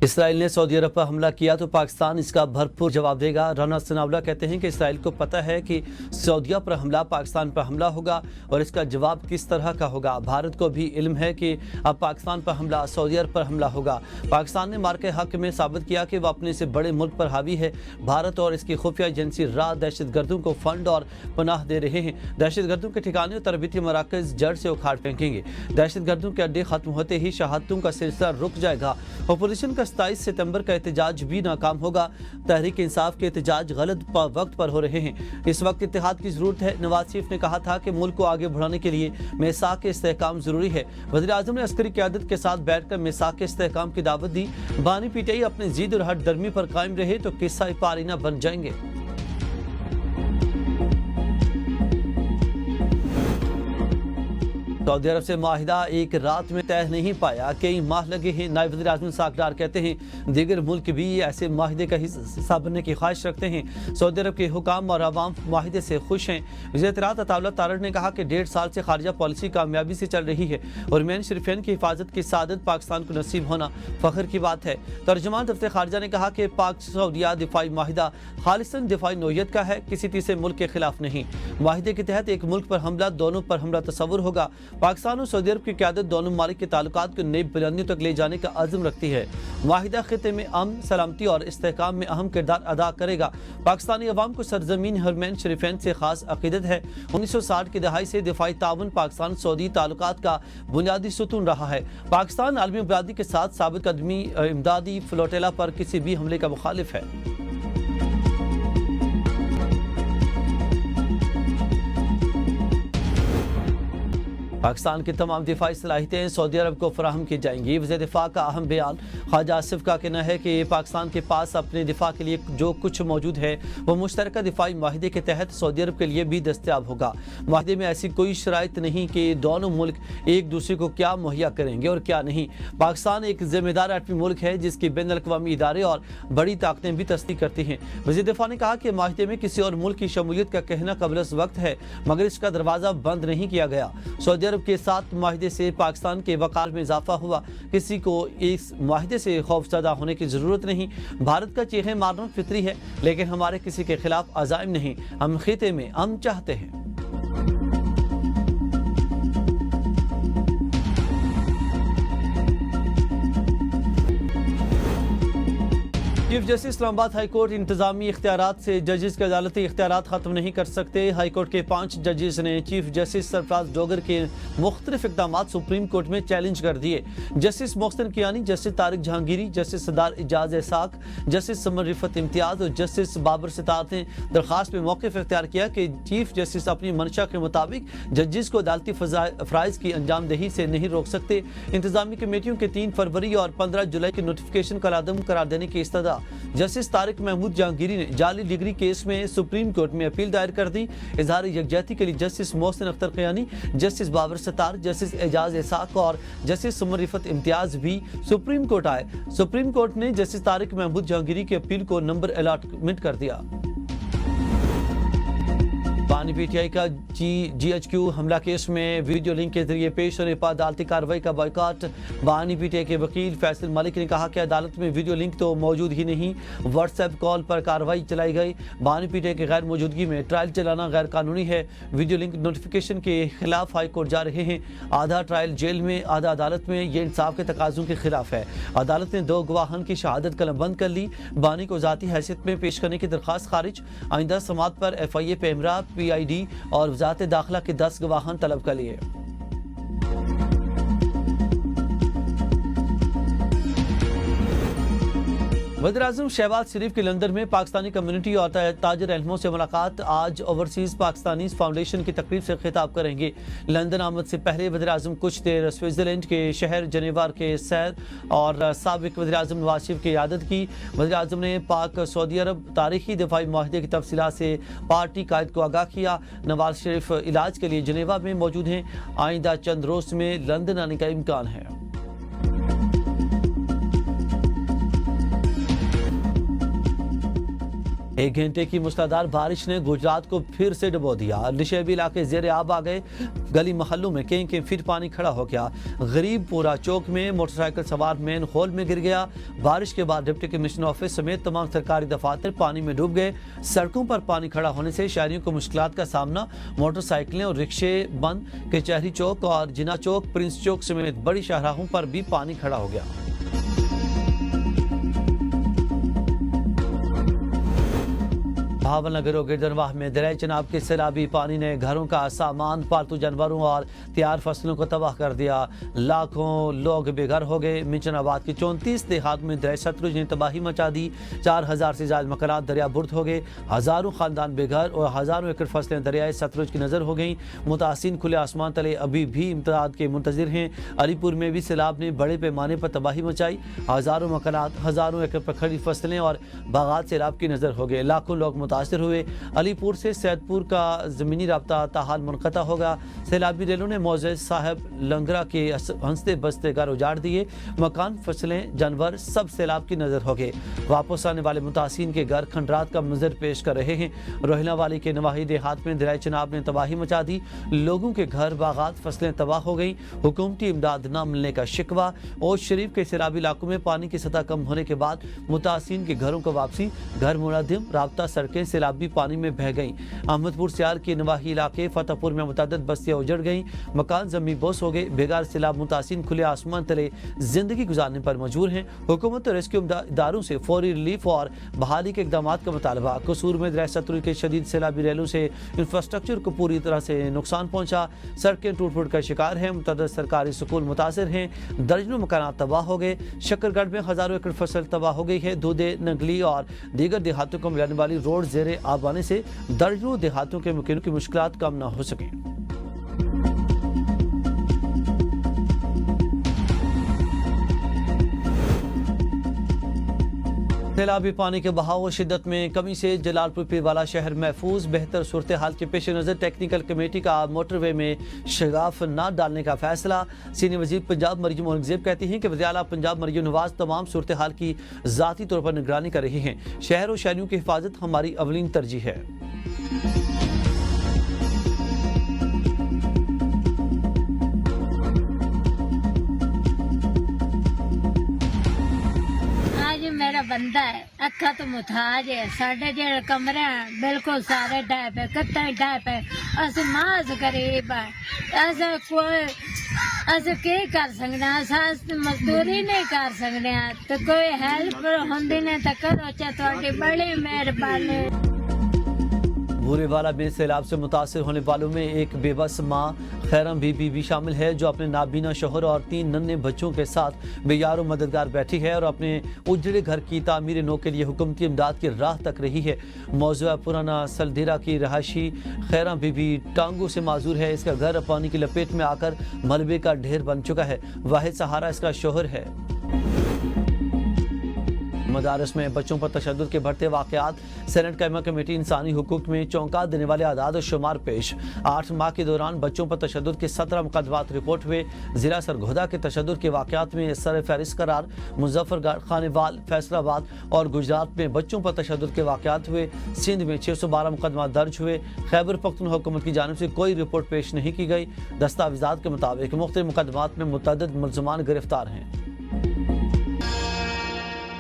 Israel ने Saudi अरब पर हमला किया तो पाकिस्तान इसका भरपूर जवाब देगा। राना सनाउल्लाह कहते हैं कि इसराइल को पता है कि सऊदीया पर हमला पाकिस्तान पर हमला होगा और इसका जवाब किस तरह का होगा। भारत को भी इल्म है कि अब पाकिस्तान पर हमला सऊदी अरब पर हमला होगा। पाकिस्तान ने मार्के हक में साबित किया कि वह अपने से बड़े मुल्क पर हावी है। भारत और इसकी खुफिया एजेंसी रा दहशतगर्दों को फंड और पनाह दे रहे हैं। दहशतगर्दों के ठिकाने और तरबीती मराकज जड़ से उखाड़ फेंकेंगे। दहशतगर्दों के अड्डे खत्म होते ही शहादतों का सिलसिला रुक जाएगा। अपोजिशन का 27 सितंबर का एहतजाज भी नाकाम होगा। तहरीक इंसाफ के एहतजाज गलत वक्त पर हो रहे हैं। इस वक्त इत्तेहाद की जरूरत है। नवाज शरीफ ने कहा था कि मुल्क को आगे बढ़ाने के लिए मीसाक के इस्तेहकाम जरूरी है। वज़ीर आज़म ने अस्करी क़यादत के साथ बैठकर मीसाक के इस्तेहकाम की दावत दी। बानी पीटीआई अपनी जिद और हट दर्मी पर कायम रहे तो किस्सा पारीना बन जाएंगे। सऊदी अरब से माहिदा एक रात में तय नहीं पाया, कई माह लगे हैं। नायब वज़ीर आज़म साकडार कहते हैं दीगर मुल्क भी ऐसे माहिदे का हिस्सा बनने की ख्वाहिश रखते हैं। सऊदी अरब के हुकाम और अवाम माहिदे से खुश हैं। वज़ीर इत्तलात अताउल्लाह तारड़ ने कहा कि 1.5 साल से खारजा पॉलिसी कामयाबी से चल रही है और मेन शरीफैन की हिफाजत की सादत पाकिस्तान को नसीब होना फ़ख्र की बात है। तर्जुमान दफ्तर खारजा ने कहा कि पाक सऊदिया दिफाई माहिदा खालिसन दिफाई नौयत का है, किसी तीसरे मुल्क के खिलाफ नहीं। माहिदे के तहत एक मुल्क पर हमला दोनों पर हमला तस्वुर होगा। पाकिस्तान और सऊदी अरब की क़यादत दोनों ममालिक के ताल्लुकात को नई बुलंदियों तक ले जाने का अज़्म रखती है। वाहिदा खिते में अमन, सलामती और इस्तेहकाम में अहम किरदार अदा करेगा। पाकिस्तानी अवाम को सरजमीन हरमैन शरीफैन से खास अकीदत है। 1960 की दहाई से दिफाई ताउन पाकिस्तान सऊदी ताल्लुकात का बुनियादी सुतून रहा है। पाकिस्तान आलमी बरादरी के साथ साबित कदमी इमदादी फ्लोटेला पर किसी भी हमले का मुखालिफ है। पाकिस्तान की तमाम दिफाई सलाहियतें सऊदी अरब को फराहम की जाएंगी। वज़ीर दिफा का अहम बयान। ख्वाजा आसिफ का कहना है कि पाकिस्तान के पास अपने दिफा के लिए जो कुछ मौजूद है वो मुश्तरका दिफाई माहिदे के तहत सऊदी अरब के लिए भी दस्तयाब होगा। माहिदे में ऐसी कोई शराइत नहीं कि दोनों मुल्क एक दूसरे को क्या मुहैया करेंगे और क्या नहीं। पाकिस्तान एक जिम्मेदार एटमी मुल्क है जिसकी बैन अल-अक़वामी इदारे और बड़ी ताकतें भी तस्दीक करती हैं। वज़ीर दिफा ने कहा कि माहिदे में किसी और मुल्क की शमूलियत का कहना क़ब्ल वक्त है मगर इसका दरवाज़ा बंद नहीं किया गया। सऊदी अरब के साथ माहिदे से पाकिस्तान के वक़ार में इजाफा हुआ। किसी को इस माहिदे से खौफज़दा होने की ज़रूरत नहीं। भारत का चीखें मारना फितरी है लेकिन हमारे किसी के खिलाफ अज़ाइम नहीं। हम खिते में अमन चाहते हैं। Chief justice Islamabad high court इंतजामी इख्तियारात से जजेस के अदालती इख्तियारात खत्म नहीं कर सकते। हाई कोर्ट के 5 जजेस ने चीफ जस्टिस सरफराज डोगर के मुख्तलिफ इकदाम सुप्रीम कोर्ट में चैलेंज कर दिए। Justice Mohsin Kayani, justice Tariq Jahangiri, justice Sardar Ijaz Ishaq, justice Samar Rafat Imtiaz और जस्टिस बाबर सितार ने दरखास्त में मौक़िफ़ इख्तियार किया कि चीफ जस्टिस अपनी मंशा के मुताबिक जजेस को अदालती फ़राइज़ की अंजामदही से नहीं रोक सकते। इंतजामी कमेटियों के 3 फरवरी और 15 जुलाई के नोटिफिकेशन का अदम करार देने की इस्तदा। जस्टिस तारिक महमूद जहांगीरी ने जाली डिग्री केस में सुप्रीम कोर्ट में अपील दायर कर दी। इजहार यकजहती के लिए justice Mohsin Akhtar Kayani, justice Babar Sattar, justice Ejaz Ishaq और जस्टिस समर रिफत इम्तियाज भी सुप्रीम कोर्ट आए। सुप्रीम कोर्ट ने जस्टिस तारिक महमूद जहांगीरी की अपील को नंबर अलॉटमेंट कर दिया। बानी पीटीआई का GHQ हमला केस में वीडियो लिंक के जरिए पेश होने पर अदालती कार्रवाई का बॉयकॉट। बानी पीटीआई के वकील फैसल मलिक ने कहा कि अदालत में वीडियो लिंक तो मौजूद ही नहीं, व्हाट्सएप कॉल पर कार्रवाई चलाई गई। बानी पीटीआई की गैर मौजूदगी में ट्रायल चलाना गैर कानूनी है। वीडियो लिंक नोटिफिकेशन के खिलाफ हाई कोर्ट जा रहे हैं। आधा ट्रायल जेल में, आधा अदालत में। ये इंसाफ के तकाज़ों के खिलाफ है। अदालत ने 2 गवाहान की शहादत कलमबंद कर ली। बानी को ज़ाती हैसियत में पेश करने की दरख्वास्त खारिज। आइंदा समात पर FIA पेमरा, PID और वज़ारत दाखिला के 10 गवाहान तलब कर लिए। वज़ीर-ए-आज़म शहबाज शरीफ की लंदन में पाकिस्तानी कम्युनिटी और ताजर रहनुमाओं से मुलाकात। आज ओवरसीज़ पाकिस्तानी फाउंडेशन की तकरीब से खिताब करेंगे। लंदन आमद से पहले वज़ीर-ए-आज़म कुछ देर स्विट्ज़रलैंड के शहर जेनेवा के सैर और साबिक़ वज़ीर-ए-आज़म नवाज शरीफ की इयादत की। वज़ीर-ए-आज़म ने पाक सऊदी अरब तारीखी दिफाई माहिदे की तफसीलात से पार्टी कायद को आगाह किया। नवाज शरीफ इलाज के लिए जेनेवा में मौजूद हैं। आइंदा चंद रोज़ में लंदन आने का इम्कान है। एक घंटे की मूसलाधार बारिश ने गुजरात को फिर से डुबो दिया। निशेबी इलाके जेर आब आ गए। गली महलों में कई फीट पानी खड़ा हो गया। गरीबपुरा चौक में मोटरसाइकिल सवार मेन होल में गिर गया। बारिश के बाद डिप्टी कमिश्नर ऑफिस समेत तमाम सरकारी दफातर पानी में डूब गए। सड़कों पर पानी खड़ा होने से शहरियों को मुश्किलात का सामना। मोटरसाइकिलें और रिक्शे बंद। कचहरी चौक और जिना चौक, प्रिंस चौक समेत बड़ी शाहराहों पर भी पानी खड़ा हो गया। भावनगर और गिरदनवाह में दरिया चनाब के सैलाबी पानी ने घरों का सामान, पालतू जानवरों और तैयार फसलों को तबाह कर दिया। लाखों लोग बेघर हो गए। मिंचनाबाद के 34 देहात में दरिया सतलुज ने तबाही मचा दी। 4000 से ज्यादा मकानात दरिया बुर्द हो गए। हजारों खानदान बेघर और हजारों एकड़ फसलें दरियाए सतलुज की नजर हो गई। मुतासिन खुले आसमान तले अभी भी इमदाद के मुंतजिर हैं। अलीपुर में भी सैलाब ने बड़े पैमाने पर तबाही मचाई। हजारों मकानात, हजारों एकड़ पर खड़ी फसलें और बागात सैलाब की नजर हो गए। लाखों लोग मुतासिर हुए। अलीपुर से सैदपुर का जमीनी राब्ता ताहाल मुनक़ता होगा। सैलाबी रेलों ने मोज़ेज़ साहब लंगरा के हंसते बसते घर उजाड़ दिए। मकान, फसलें, जानवर सब सैलाब की नजर हो गए। वापस आने वाले मुतासिन के घर खंडरात का मंजर पेश कर रहे हैं। रोहिला वाली के नवाही देहात में दरिया चनाब ने तबाही मचा दी। लोगों के घर, बागात, फसलें तबाह हो गई। हुकूमती इमदाद न मिलने का शिकवा। और शरीफ के सैलाबी इलाकों में पानी की सतह कम होने के बाद मुतासिन के घरों को वापसी। घर मुनहदम, राब्ता सड़कें सैलाबी पानी में बह गईं। अहमदपुर सियाल के नवाही इलाके फतेहपुर में मुतअद्दिद बस्तियां उजड़ गईं। मकान जमी बोस हो गए। बेगार सैलाब मुतासिन खुले आसमान तले जिंदगी गुजारने पर मजबूर हैं। हुकूमत और रेस्क्यू इदारों से फौरी रिलीफ और बहाली के इकदाम का मुतालबा। कसूर में दरिया सतलुज के शदीद सैलाबी रेलों से इंफ्रास्ट्रक्चर को पूरी तरह से नुकसान पहुंचा। सड़कें टूट फूट का शिकार हैं। मुतअद्दिद सरकारी स्कूल मुतासर हैं। दर्जनों मकानात तबाह हो गए। शकरगढ़ में हजारों एकड़ फसल तबाह हो गई है। दूधे, नगली और दीगर देहातों को मिलाने वाली रोड जेर आब आने से दर्जनों देहातों के मुकीमों की मुश्किलात कम न हो सके। सैलाबी पानी के बहाव और शिद्दत में कमी से जलालपुर पीरवाला शहर महफूज। बेहतर सूरत हाल के पेश नज़र टेक्निकल कमेटी का मोटरवे में शगाफ न डालने का फैसला। सीनियर वजीर पंजाब मरियम औरंगजेब कहती हैं कि वज़ीर आला पंजाब मरियम नवाज तमाम सूरत हाल की ज़ाती तौर पर निगरानी कर रही हैं। शहर और शहरियों की हिफाजत हमारी अवलीन तरजीह है। मेरा बंदा है अखा तो मुथाज है। साढ़े जेड़े कमरे हैं बिल्कुल सारे ढह पे, कत्ते ढह पे। अस माज गरीब है। अस के कर सकते, अस मजदूरी नहीं कर सकते। तो कोई हेल्प होंदी ने तो करो, चाहे बड़ी मेहरबानी। बूरेवाला में सैलाब से मुतासर होने वालों में एक बेबस माँ खैरम बीबी भी शामिल है, जो अपने नाबीना शोहर और 3 नन्हे बच्चों के साथ बेयारो मददगार बैठी है और अपने उजड़े घर की तामीर नो के लिए हुकूमती इमदाद की राह तक रही है। मौजूदा पुराना सलधीरा की रहायशी खैरम बीबी टांगों से माजूर है। इसका घर पानी की लपेट में आकर मलबे का ढेर बन चुका है। वाहिद सहारा इसका शोहर है। मदारस में बच्चों पर तशद्दुद के बढ़ते वाक़यात। सेनेट कायमा कमेटी इंसानी हुकूक में चौंका देने वाले आदाद शुमार पेश। 8 माह के दौरान बच्चों पर तशद्दुद के 17 मुकदमात रिपोर्ट हुए। जिला सरगोदा के तशद्दुद के वाक़यात में सर फहरिस्त करार। मुजफ्फरगढ़, खानेवाल, फैसलाबाद और गुजरात में बच्चों पर तशद्दुद के वाक़यात हुए। सिंध में 612 मुकदमा दर्ज हुए। खैबर पख्तूनख्वा हुकूमत की जानिब से कोई रिपोर्ट पेश नहीं की गई। दस्तावेज़ात के मुताबिक मुख्तलिफ मुकदमात में मुतअद्दिद मुल्ज़मान गिरफ्तार हैं।